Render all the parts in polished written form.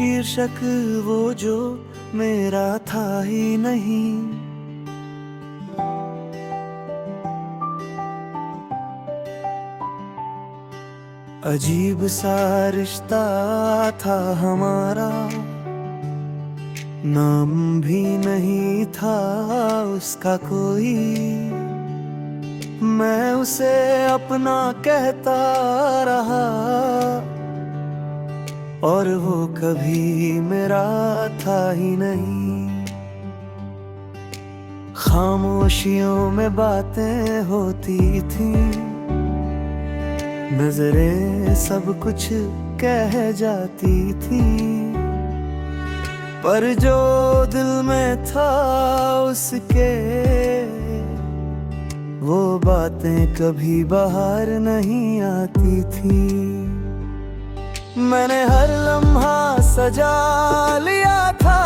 शीर्षक वो जो मेरा था ही नहीं। अजीब सा रिश्ता था हमारा, नाम भी नहीं था उसका कोई। मैं उसे अपना कहता रहा और वो कभी मेरा था ही नहीं। खामोशियों में बातें होती थी, नजरें सब कुछ कह जाती थी, पर जो दिल में था उसके वो बातें कभी बाहर नहीं आती थी। मैंने हर लम्हा सजा लिया था,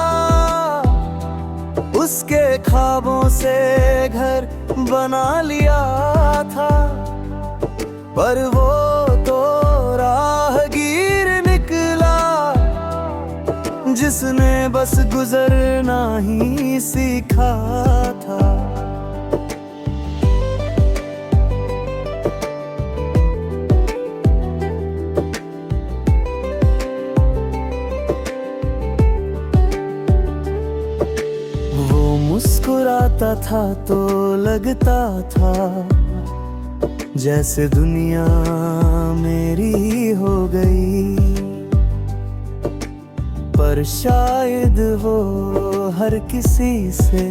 उसके ख्वाबों से घर बना लिया था, पर वो तो राहगीर निकला जिसने बस गुजरना ही सीखा था। वो मुस्कुराता था तो लगता था जैसे दुनिया मेरी हो गई, पर शायद वो हर किसी से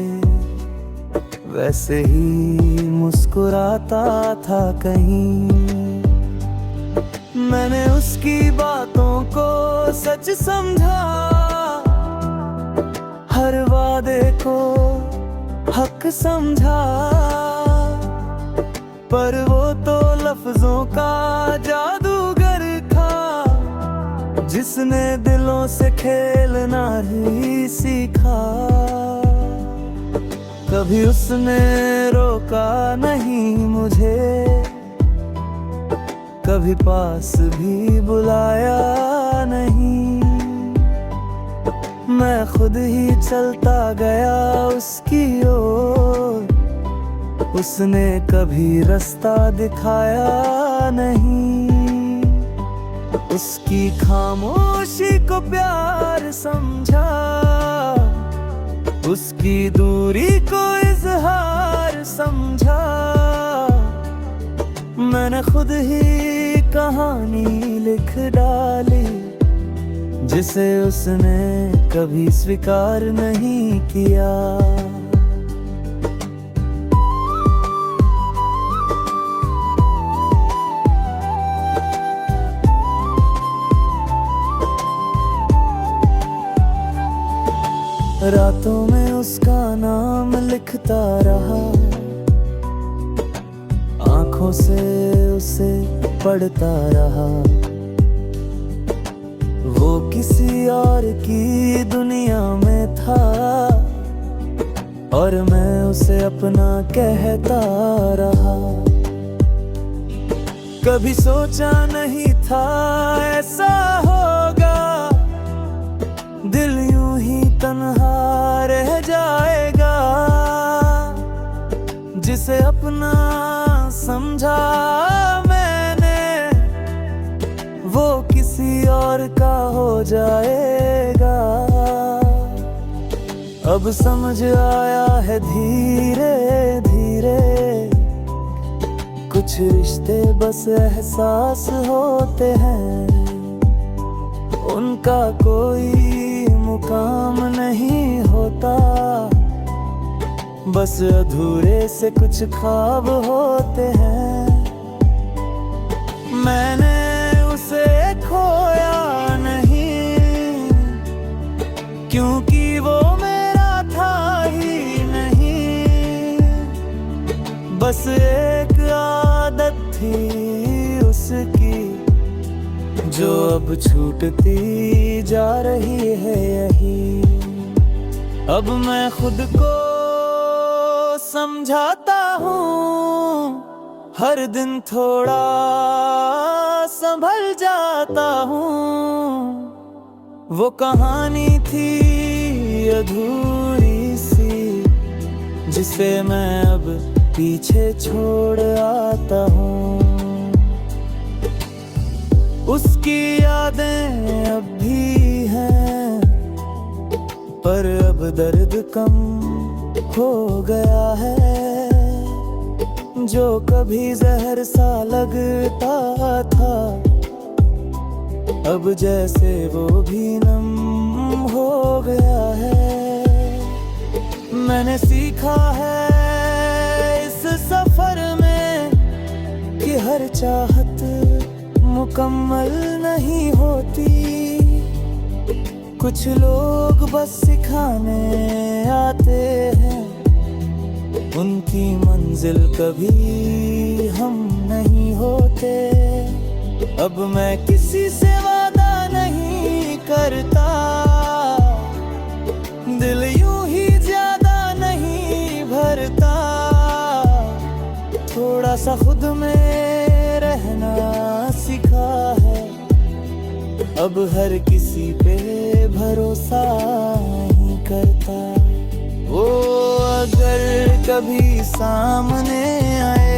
वैसे ही मुस्कुराता था कहीं। मैंने उसकी बातों को सच समझा, हर वादे को हक समझा, पर वो तो लफ्जों का जादूगर था जिसने दिलों से खेलना ही सीखा। कभी उसने रोका नहीं मुझे, कभी पास भी बुलाया नहीं। मैं खुद ही चलता गया उसकी ओर, उसने कभी रास्ता दिखाया नहीं। उसकी खामोशी को प्यार समझा, उसकी दूरी को इजहार समझा। मैंने खुद ही कहानी लिख डाली जिसे उसने कभी स्वीकार नहीं किया। रातों में उसका नाम लिखता रहा, आंखों से उसे पढ़ता रहा। वो किसी और की दुनिया में था और मैं उसे अपना कहता रहा। कभी सोचा नहीं था ऐसा होगा, दिल यूं ही तन्हा रह जाएगा। जिसे अपना समझा मैंने, वो किसी और का हो जाएगा। अब समझ आया है धीरे धीरे, कुछ रिश्ते बस एहसास होते हैं, उनका कोई मुकाम नहीं होता। बस अधूरे से कुछ ख्वाब होते हैं। मैंने उसे खोया नहीं, क्योंकि वो मेरा था ही नहीं। बस एक आदत थी उसकी जो अब छूटती जा रही है यही। अब मैं खुद को समझाता हूँ, हर दिन थोड़ा संभल जाता हूँ। वो कहानी थी अधूरी सी, जिसे मैं अब पीछे छोड़ आता हूँ। उसकी यादें अब भी हैं, पर अब दर्द कम हो गया है। जो कभी जहर सा लगता था, अब जैसे वो भी नम हो गया है। मैंने सीखा है इस सफर में कि हर चाहत मुकम्मल नहीं होती। कुछ लोग बस सिखाने आते हैं, उनकी मंजिल कभी हम नहीं होते। अब मैं किसी से वादा नहीं करता, दिल यूं ही ज्यादा नहीं भरता। थोड़ा सा खुद में रहना सीखा है, अब हर किसी पे भरोसा नहीं करता। वो अगर कभी सामने आए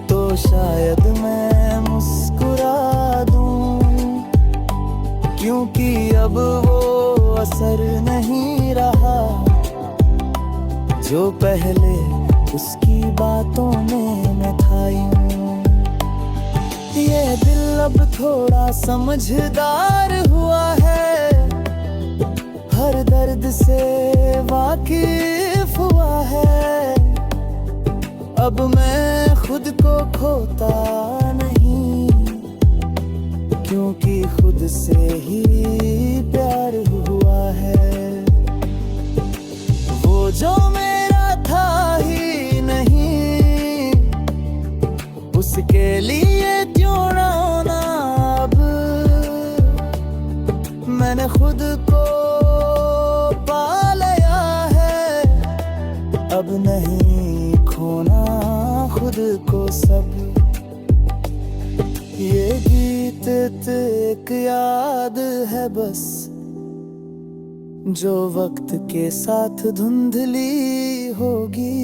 तो शायद मैं मुस्कुरा दूं, क्योंकि अब वो असर नहीं रहा जो पहले उसकी बातों में मैं था यूं। ये दिल अब थोड़ा समझदार हुआ है, हर दर्द से वाकिफ हुआ है। अब मैं खुद को खोता नहीं, क्योंकि खुद से ही प्यार हुआ है। वो जो मेरा था ही नहीं, उसके लिए क्यों ना होना। अब मैंने खुद को अब नहीं खोना खुद को सब। ये गीत एक याद है बस, जो वक्त के साथ धुंधली होगी।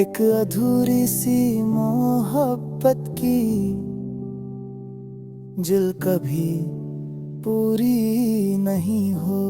एक अधूरी सी मोहब्बत की, जिल कभी पूरी नहीं हो।